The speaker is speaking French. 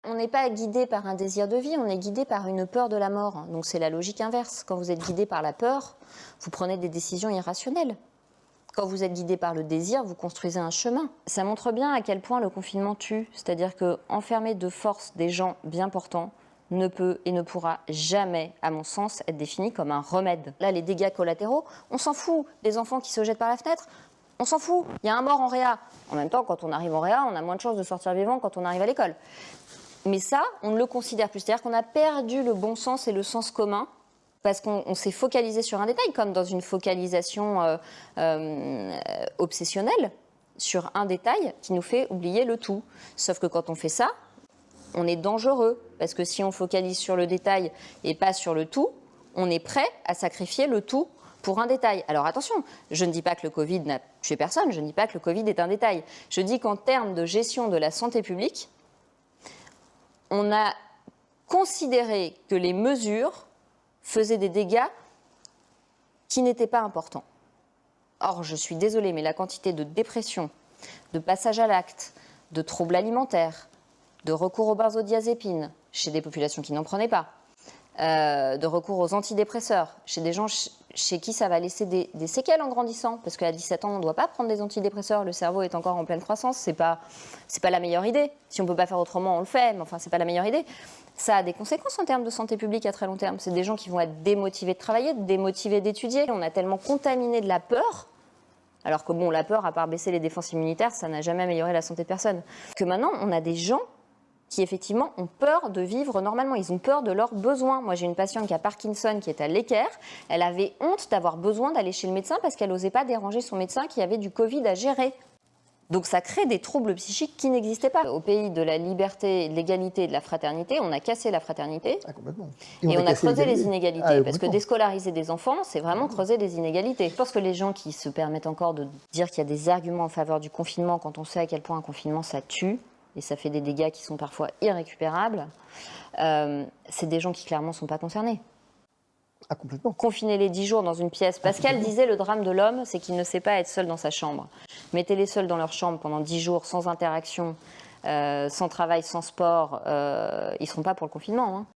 On n'est pas guidé par un désir de vie, on est guidé par une peur de la mort. Donc c'est la logique inverse. Quand vous êtes guidé par la peur, vous prenez des décisions irrationnelles. Quand vous êtes guidé par le désir, vous construisez un chemin. Ça montre bien à quel point le confinement tue. C'est-à-dire qu'enfermer de force des gens bien portants ne peut et ne pourra jamais, à mon sens, être défini comme un remède. Là, les dégâts collatéraux, on s'en fout. Des enfants qui se jettent par la fenêtre, on s'en fout. Il y a un mort en réa. En même temps, quand on arrive en réa, on a moins de chances de sortir vivant quand on arrive à l'école. Mais ça, on ne le considère plus. C'est-à-dire qu'on a perdu le bon sens et le sens commun parce qu'on s'est focalisé sur un détail, comme dans une focalisation obsessionnelle, sur un détail qui nous fait oublier le tout. Sauf que quand on fait ça, on est dangereux. Parce que si on focalise sur le détail et pas sur le tout, on est prêt à sacrifier le tout pour un détail. Alors attention, je ne dis pas que le Covid n'a tué personne, je ne dis pas que le Covid est un détail. Je dis qu'en termes de gestion de la santé publique, on a considéré que les mesures faisaient des dégâts qui n'étaient pas importants. Or, je suis désolée, mais la quantité de dépression, de passage à l'acte, de troubles alimentaires, de recours aux benzodiazépines chez des populations qui n'en prenaient pas, de recours aux antidépresseurs chez des gens chez qui ça va laisser des séquelles en grandissant, parce qu'à 17 ans, on ne doit pas prendre des antidépresseurs, le cerveau est encore en pleine croissance, c'est pas la meilleure idée. Si on ne peut pas faire autrement, on le fait, mais enfin, c'est pas la meilleure idée. Ça a des conséquences en termes de santé publique à très long terme. C'est des gens qui vont être démotivés de travailler, démotivés d'étudier. On a tellement contaminé de la peur, alors que bon, la peur, à part baisser les défenses immunitaires, ça n'a jamais amélioré la santé de personne. Que maintenant, on a des gens qui effectivement ont peur de vivre normalement, ils ont peur de leurs besoins. Moi j'ai une patiente qui a Parkinson qui est à l'équerre, elle avait honte d'avoir besoin d'aller chez le médecin parce qu'elle n'osait pas déranger son médecin qui avait du Covid à gérer. Donc ça crée des troubles psychiques qui n'existaient pas. Au pays de la liberté, de l'égalité et de la fraternité, on a cassé la fraternité et on a creusé les inégalités. Parce que déscolariser des enfants, c'est vraiment creuser des inégalités. Je pense que les gens qui se permettent encore de dire qu'il y a des arguments en faveur du confinement quand on sait à quel point un confinement ça tue, et ça fait des dégâts qui sont parfois irrécupérables, c'est des gens qui clairement ne sont pas concernés. Ah, complètement. Confiner les 10 jours dans une pièce. Pascal disait le drame de l'homme, c'est qu'il ne sait pas être seul dans sa chambre. Mettez-les seuls dans leur chambre pendant 10 jours, sans interaction, sans travail, sans sport, ils ne seront pas pour le confinement.